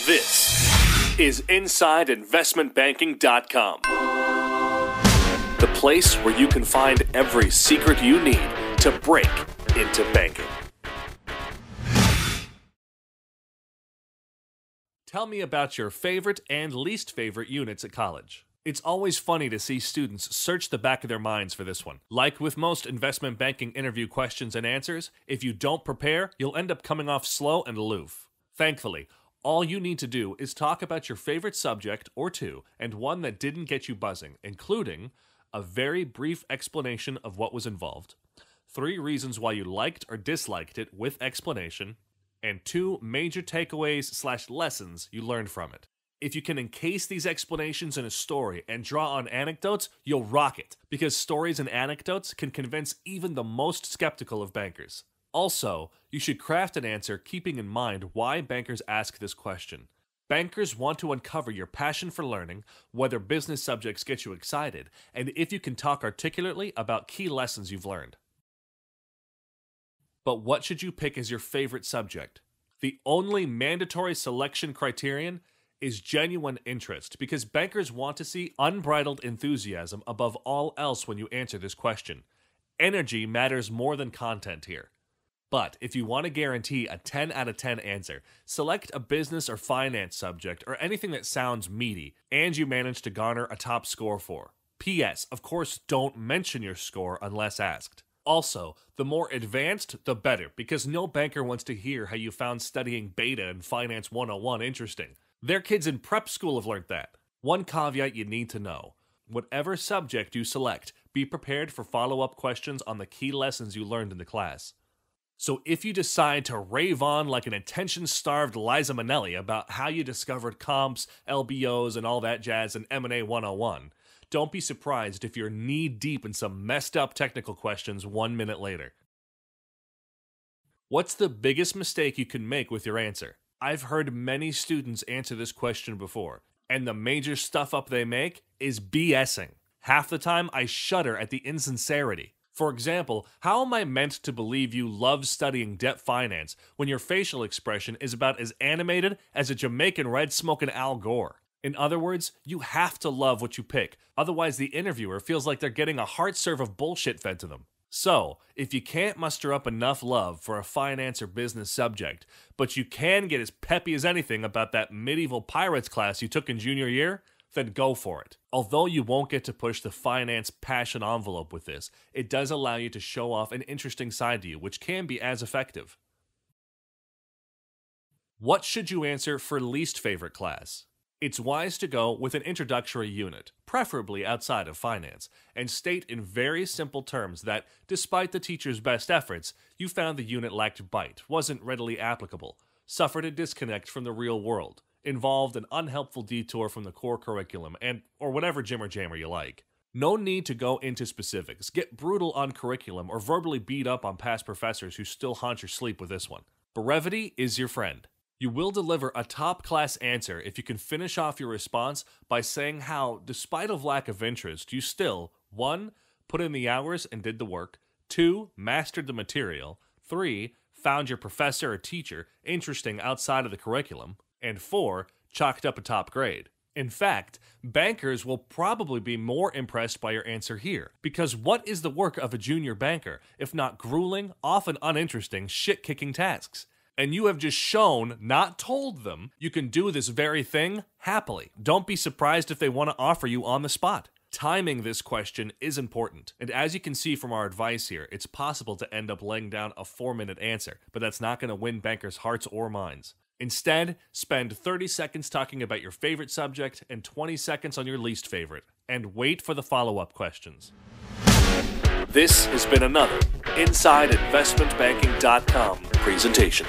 This is InsideInvestmentBanking.com, the place where you can find every secret you need to break into banking. Tell me about your favorite and least favorite units at college. It's always funny to see students search the back of their minds for this one. Like with most investment banking interview questions and answers, if you don't prepare, you'll end up coming off slow and aloof. Thankfully, all you need to do is talk about your favorite subject or two, and one that didn't get you buzzing, including a very brief explanation of what was involved, 3 reasons why you liked or disliked it with explanation, and 2 major takeaways/lessons you learned from it. If you can encase these explanations in a story and draw on anecdotes, you'll rock it, because stories and anecdotes can convince even the most skeptical of bankers. Also, you should craft an answer keeping in mind why bankers ask this question. Bankers want to uncover your passion for learning, whether business subjects get you excited, and if you can talk articulately about key lessons you've learned. But what should you pick as your favorite subject? The only mandatory selection criterion is genuine interest, because bankers want to see unbridled enthusiasm above all else when you answer this question. Energy matters more than content here. But if you want to guarantee a 10 out of 10 answer, select a business or finance subject or anything that sounds meaty and you manage to garner a top score for. P.S. Of course, don't mention your score unless asked. Also, the more advanced, the better, because no banker wants to hear how you found studying beta in Finance 101 interesting. Their kids in prep school have learned that. One caveat you need to know. Whatever subject you select, be prepared for follow-up questions on the key lessons you learned in the class. So if you decide to rave on like an attention-starved Liza Minnelli about how you discovered comps, LBOs, and all that jazz in M&A 101, don't be surprised if you're knee-deep in some messed-up technical questions 1 minute later. What's the biggest mistake you can make with your answer? I've heard many students answer this question before, and the major stuff-up they make is BSing. Half the time, I shudder at the insincerity. For example, how am I meant to believe you love studying debt finance when your facial expression is about as animated as a Jamaican red-smoking Al Gore? In other words, you have to love what you pick, otherwise the interviewer feels like they're getting a heart serve of bullshit fed to them. So, if you can't muster up enough love for a finance or business subject, but you can get as peppy as anything about that medieval pirates class you took in junior year, then go for it. Although you won't get to push the finance passion envelope with this, it does allow you to show off an interesting side to you, which can be as effective. What should you answer for least favorite class? It's wise to go with an introductory unit, preferably outside of finance, and state in very simple terms that, despite the teacher's best efforts, you found the unit lacked bite, wasn't readily applicable, suffered a disconnect from the real world, involved an unhelpful detour from the core curriculum, or whatever jimmer jammer you like. No need to go into specifics. Get brutal on curriculum or verbally beat up on past professors who still haunt your sleep with this one. Brevity is your friend. You will deliver a top-class answer if you can finish off your response by saying how, despite of lack of interest, you still 1. Put in the hours and did the work, 2. Mastered the material, 3. Found your professor or teacher interesting outside of the curriculum, and 4. Chalked up a top grade. In fact, bankers will probably be more impressed by your answer here, because what is the work of a junior banker if not grueling, often uninteresting, shit-kicking tasks? And you have just shown, not told them, you can do this very thing happily. Don't be surprised if they want to offer you on the spot. Timing this question is important, and as you can see from our advice here, it's possible to end up laying down a 4-minute answer, but that's not going to win bankers' hearts or minds. Instead, spend 30 seconds talking about your favorite subject and 20 seconds on your least favorite, and wait for the follow-up questions. This has been another InsideInvestmentBanking.com presentation.